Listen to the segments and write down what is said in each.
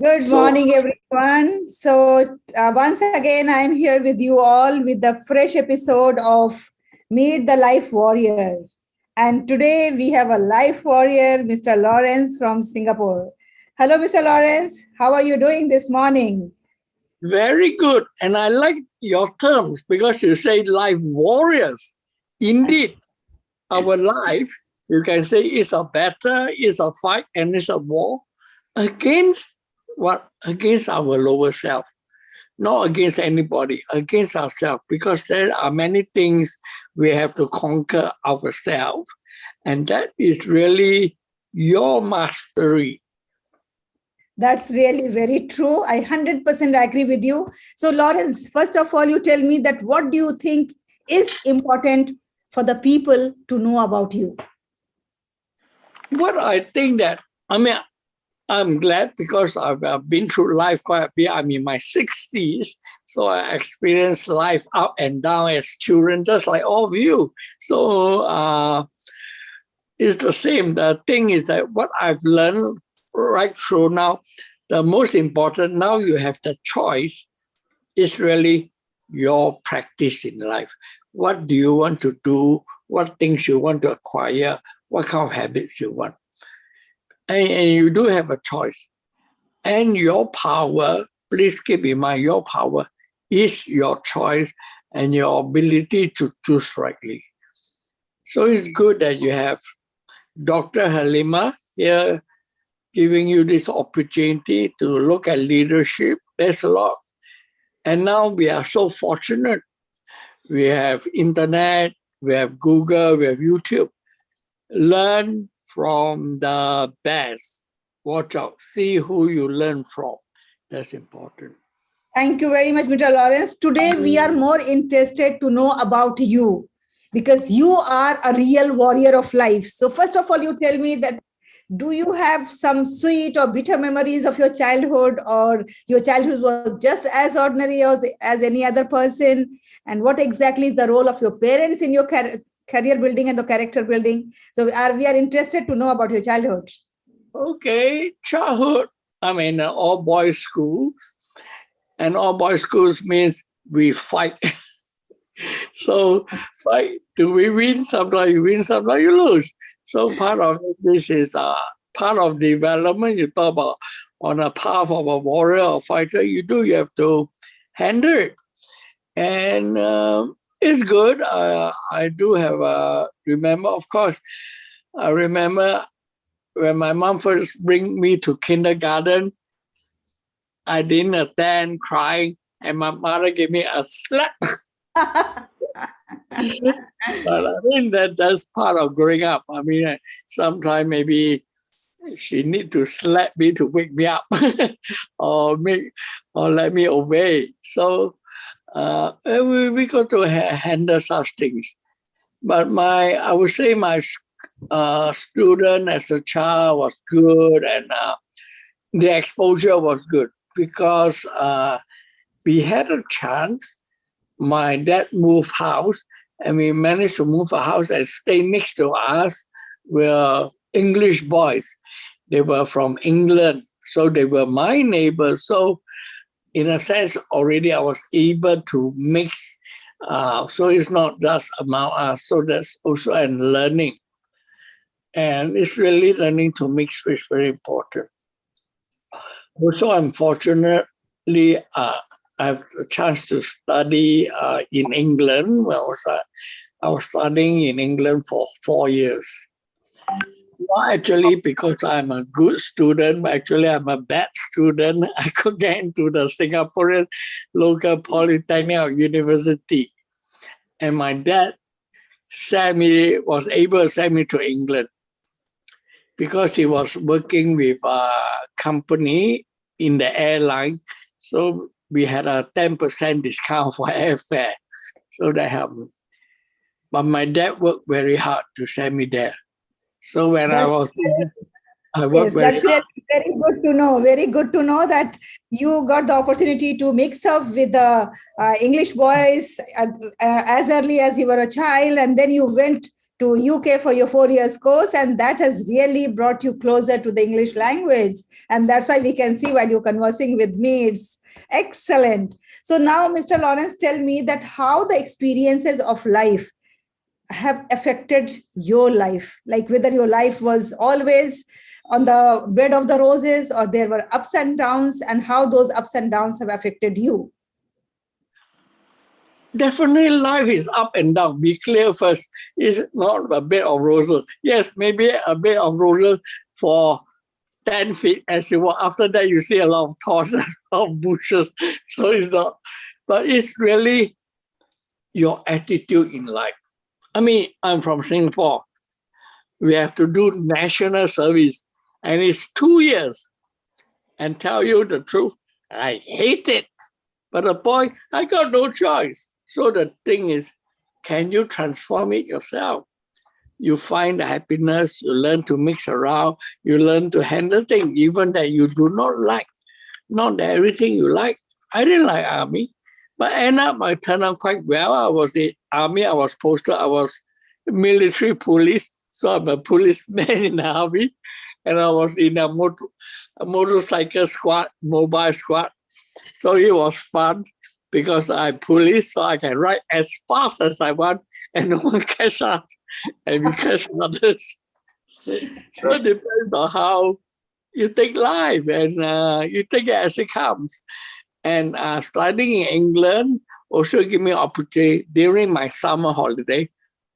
Good So, morning, everyone. Once again, I'm here with you all with the fresh episode of Meet the Life Warrior. And today we have a life warrior, Mr. Lawrence from Singapore. Hello, Mr. Lawrence. How are you doing this morning? very good. And I like your terms because you say life warriors. Indeed, our life, you can say, is a battle, is a fight, and is a war against what? Against our lower self, not against anybody, against ourselves, because there are many things we have to conquer ourselves. And that is really your mastery. That's really very true. I 100% agree with you. So, Lawrence, first of all, you tell me that what do you think is important for the people to know about you? What I think that, I mean, I'm glad because I've been through life quite a bit. I'm in my 60s, so I experienced life up and down as children, just like all of you. So it's the same. The thing is that what I've learned right through now, the most important, now you have the choice, is really your practice in life. What do you want to do? What things you want to acquire? What kind of habits you want? And you do have a choice. And your power, please keep in mind, your power is your choice and your ability to choose rightly. So it's good that you have Dr. Halima here giving you this opportunity to look at leadership. There's a lot. And now we are so fortunate. We have internet, we have Google, we have YouTube. Learn from the best. Watch out. See who you learn from. That's important. Thank you very much, Mr. Lawrence. Today, we are more interested to know about you because you are a real warrior of life. So, first of all, you tell me that do you have some sweet or bitter memories of your childhood, or your childhood was just as ordinary as any other person? And what exactly is the role of your parents in your career building and the character building? So, we are interested to know about your childhood. Okay, childhood. I'm in an all boys school, and all boys schools means we fight. So fight. Do we win? Sometimes you win, sometimes you lose. So part of this is part of development. You talk about on a path of a warrior or fighter. You have to handle it, and it's good. I do have remember, of course. I remember when my mom first bring me to kindergarten. I didn't attend, crying, and my mother gave me a slap. But I mean that's part of growing up. I mean, sometimes maybe she need to slap me to wake me up, or make or let me obey. So we got to handle such things. But I would say my student as a child was good, and the exposure was good because we had a chance. My dad moved house, and we managed to move a house and stay next to us were English boys. They were from England, so they were my neighbors. So in a sense, already I was able to mix. So it's not just among us. So that's also a learning, and it's really learning to mix, which is very important. Also, unfortunately, I have the chance to study in England. I was studying in England for 4 years. Not actually because I'm a good student, but actually I'm a bad student. I could get into the Singaporean local polytechnic or university, and my dad was able to send me to England because he was working with a company in the airline. So we had a 10% discount for airfare. So that helped me. But my dad worked very hard to send me there. So when I That's was there, I worked Yes, very that's hard. really very good to know. Very good to know that you got the opportunity to mix up with the English boys as early as you were a child, and then you went to UK for your 4 years course, and that has really brought you closer to the English language. And that's why we can see while you're conversing with me, it's excellent. So now, Mr. Lawrence, tell me that how the experiences of life have affected your life, like whether your life was always on the bed of the roses or there were ups and downs, and how those ups and downs have affected you. Definitely life is up and down. Be clear first. It's not a bed of roses. Yes, maybe a bed of roses for 10 feet as you walk. After that, you see a lot of thorns and a lot of bushes. So it's not, but it's really your attitude in life. I mean, I'm from Singapore. We have to do national service, and it's 2 years. And tell you the truth, I hate it. But the point, I got no choice. So the thing is, can you transform it yourself? You find the happiness, you learn to mix around, you learn to handle things, even that you do not like. Not everything you like. I didn't like army, but end up I turned out quite well. I was in army, I was posted, I was military police. So I'm a policeman in the army. And I was in a motorcycle squad, mobile squad. So it was fun because I'm police, so I can ride as fast as I want and no one catch up and we catch others. So it depends on how you take life and you take it as it comes. And studying in England also give me opportunity. During my summer holiday,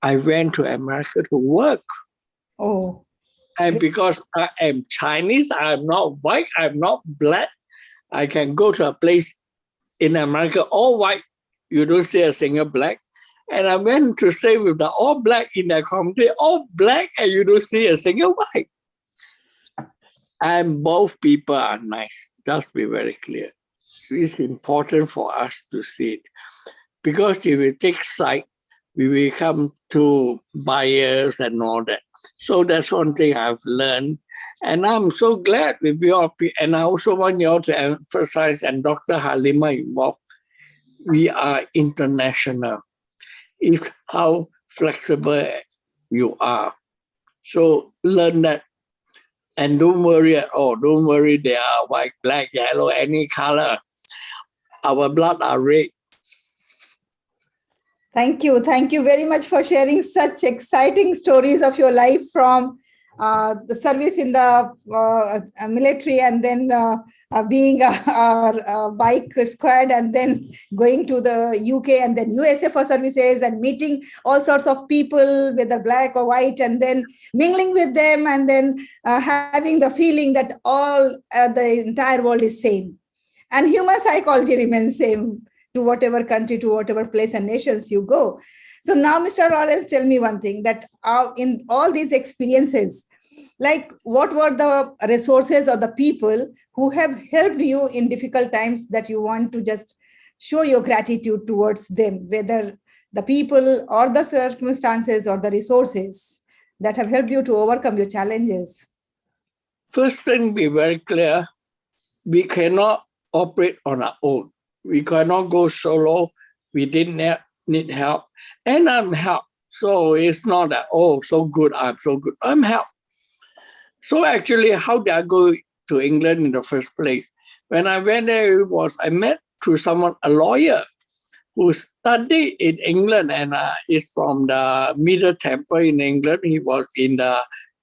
I went to America to work. Oh. And because I am Chinese, I'm not white, I'm not black, I can go to a place in America, all white, you don't see a single black. And I went to stay with the all black in the community, all black, and you don't see a single white. And both people are nice. Just be very clear. It's important for us to see it. Because if we take sight, we will come to bias and all that. So that's one thing I've learned. And I'm so glad with you all. And I also want you all to emphasize, and Dr. Halima involved, we are international. It's how flexible you are. So learn that. And don't worry at all. Don't worry, they are white, black, yellow, any color. Our blood are red. Thank you. Thank you very much for sharing such exciting stories of your life from the service in the military, and then being a bike squad, and then going to the UK and then USA for services, and meeting all sorts of people, whether black or white, and then mingling with them, and then having the feeling that all the entire world is same. And human psychology remains same to whatever country, to whatever place and nations you go. So now, Mr. Lawrence, tell me one thing, that in all these experiences, like what were the resources or the people who have helped you in difficult times that you want to just show your gratitude towards them, whether the people or the circumstances or the resources that have helped you to overcome your challenges? First thing, be very clear, we cannot operate on our own. We cannot go solo. We didn't need help. And I'm helped. So it's not that, oh, so good, I'm so good. I'm helped. So actually, how did I go to England in the first place? When I went there, I met through someone, a lawyer, who studied in England and is from the Middle Temple in England. He was in the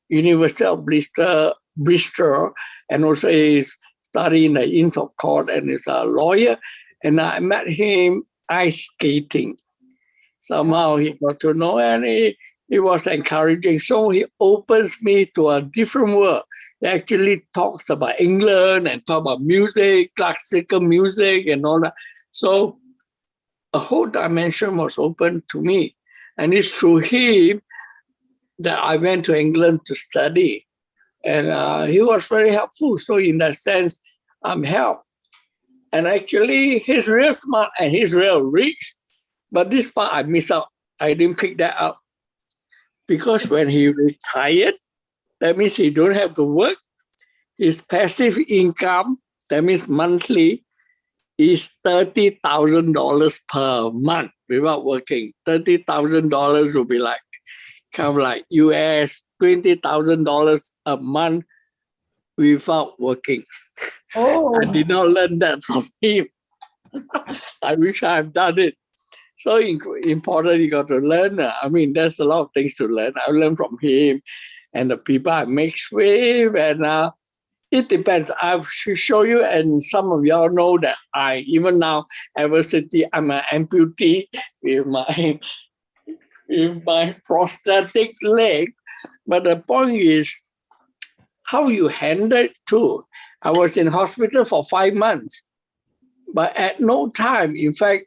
University of Bristol, and also is studying the Inns of Court and is a lawyer. And I met him ice skating. Somehow he got to know, and he was encouraging. So he opens me to a different world. He actually talks about England and talk about music, classical music and all that. So a whole dimension was open to me. And it's through him that I went to England to study. And he was very helpful. So in that sense, I'm helped. And actually, he's real smart and he's real rich. But this part I missed out. I didn't pick that up. Because when he retired, that means he don't have to work. His passive income, that means monthly, is $30,000 per month without working. $30,000 will be like kind of like US $20,000 a month without working. Oh, I did not learn that from him. I wish I had done it. So important, you got to learn. I mean, there's a lot of things to learn. I learned from him and the people I mix with, and it depends. I should show you, and some of y'all know that I, even now, ever city, I'm an amputee with my prosthetic leg. But the point is how you handle it too. I was in hospital for 5 months, but at no time, in fact,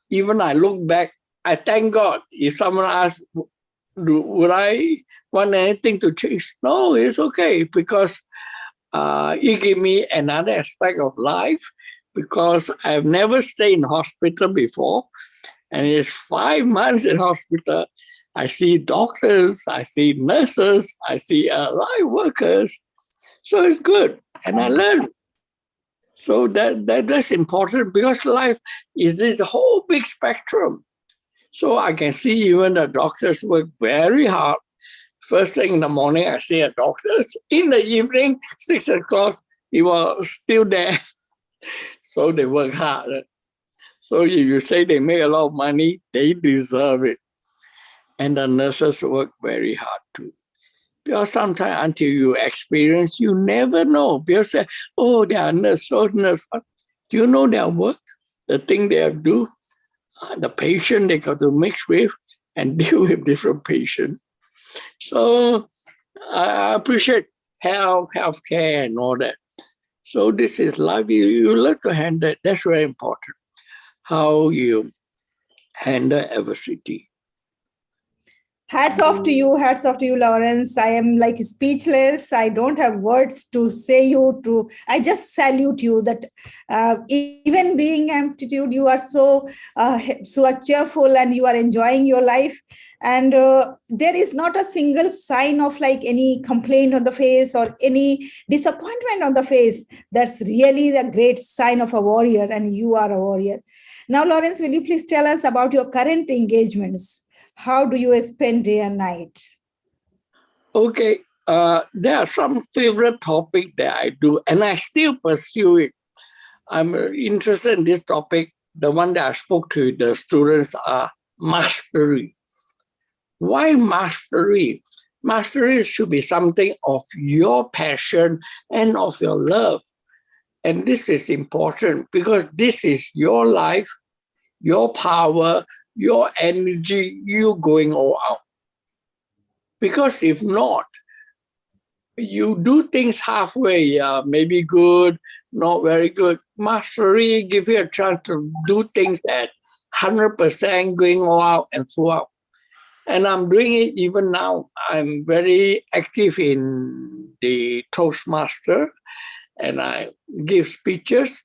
even I look back, I thank God. If someone asks, would I want anything to change? No, it's okay, because it gave me another aspect of life, because I've never stayed in hospital before. And it's 5 months in hospital. I see doctors, I see nurses, I see live workers. So it's good. And I learn. So that's important, because life is this whole big spectrum. So I can see even the doctors work very hard. First thing in the morning, I see a doctors. In the evening, 6 o'clock, he was still there. So they work hard. So if you say they make a lot of money, they deserve it. And the nurses work very hard too. Because sometimes until you experience, you never know. People say, oh, they are nurse, so nurse. Do you know their work? The thing they do, the patient they got to mix with and deal with different patients. So I appreciate healthcare and all that. So this is life. You learn to handle it. That's very important. How you handle adversity. hats off to you, Lawrence. I am like speechless. I don't have words to say you to. I just salute you that even being amplitude, you are so cheerful and you are enjoying your life. And there is not a single sign of like any complaint on the face or any disappointment on the face. That's really the great sign of a warrior, and you are a warrior. Now, Lawrence, will you please tell us about your current engagements? How do you spend day and night? Okay, there are some favorite topic that I do, and I still pursue it. I'm interested in this topic. The one that I spoke to the students are mastery. Why mastery? Mastery should be something of your passion and of your love. And this is important because this is your life, your power, your energy, you going all out. Because if not, you do things halfway, maybe good, not very good. Mastery give you a chance to do things at 100%, going all out and full out. And I'm doing it even now. I'm very active in the Toastmaster, and I give speeches.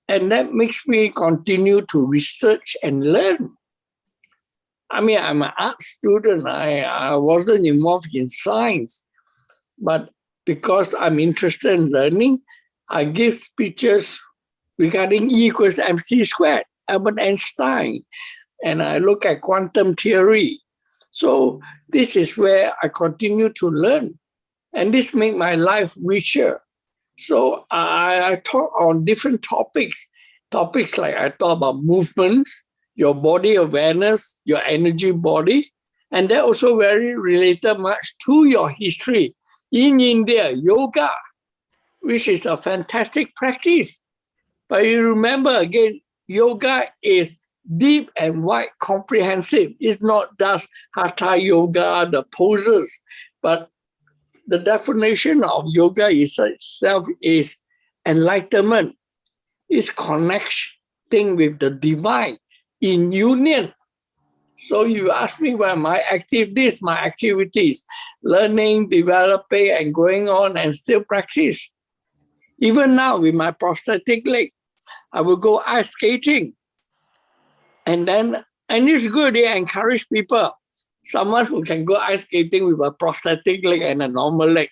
And that makes me continue to research and learn. I mean, I'm an art student. I wasn't involved in science. But because I'm interested in learning, I give speeches regarding E equals mc squared, Albert Einstein, and I look at quantum theory. So this is where I continue to learn. And this makes my life richer. So I talk on different topics. Topics like I talk about movements, your body awareness, your energy body, and they're also very related much to your history. In India, yoga, which is a fantastic practice. But you remember again, yoga is deep and wide, comprehensive. It's not just hatha yoga, the poses, but the definition of yoga itself is enlightenment. It's connecting with the divine in union. So you ask me where my activities, my activities, learning, developing, and going on and still practice. Even now with my prosthetic leg, I will go ice skating. And it's good, they encourage people. Someone who can go ice skating with a prosthetic leg and a normal leg.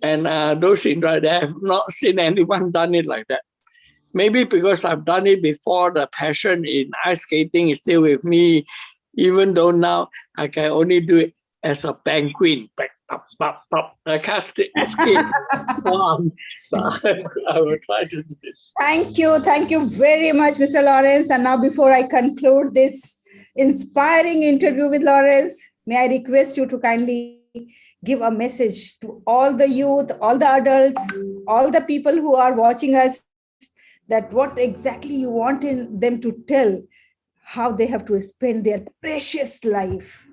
And those in that, I have not seen anyone done it like that. Maybe because I've done it before, the passion in ice skating is still with me. Even though now I can only do it as a penguin. Pop, pop, pop, pop. I can't skip on, but I will try to do it. Thank you. Thank you very much, Mr. Lawrence. And now, before I conclude this inspiring interview with Lawrence, may I request you to kindly give a message to all the youth, all the adults, all the people who are watching us, that what exactly you want in them to tell, how they have to spend their precious life.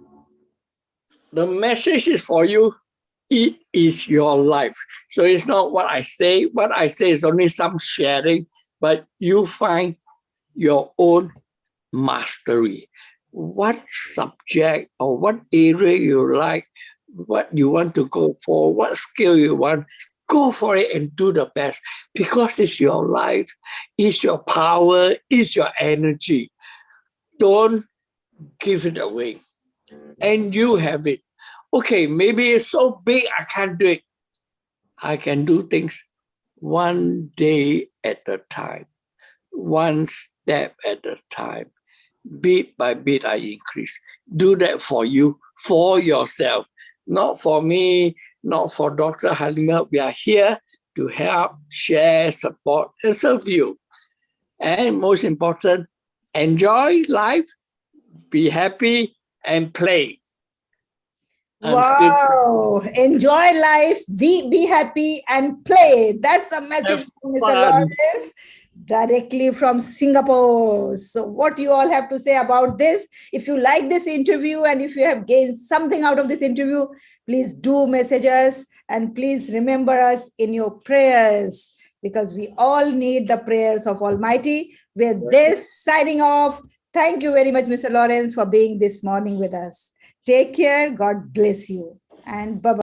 The message is for you. It is your life. So it's not what I say. What I say is only some sharing, but you find your own mastery. What subject or what area you like, what you want to go for, what skill you want, go for it and do the best, because it's your life, it's your power, it's your energy. Don't give it away. And you have it. Okay, maybe it's so big I can't do it. I can do things one day at a time, one step at a time. Bit by bit, I increase. Do that for you, for yourself, not for me, not for Dr. Halimah. We are here to help, share, support, and serve you. And most important, enjoy life, be happy, and play. Wow. Enjoy life, be happy, and play. That's a message from Mr. Lawrence, directly from Singapore. So what you all have to say about this? If you like this interview and if you have gained something out of this interview, please do message us, and please remember us in your prayers, because we all need the prayers of Almighty. With this, signing off. Thank you very much, Mr. Lawrence, for being this morning with us. Take care. God bless you. And bye-bye.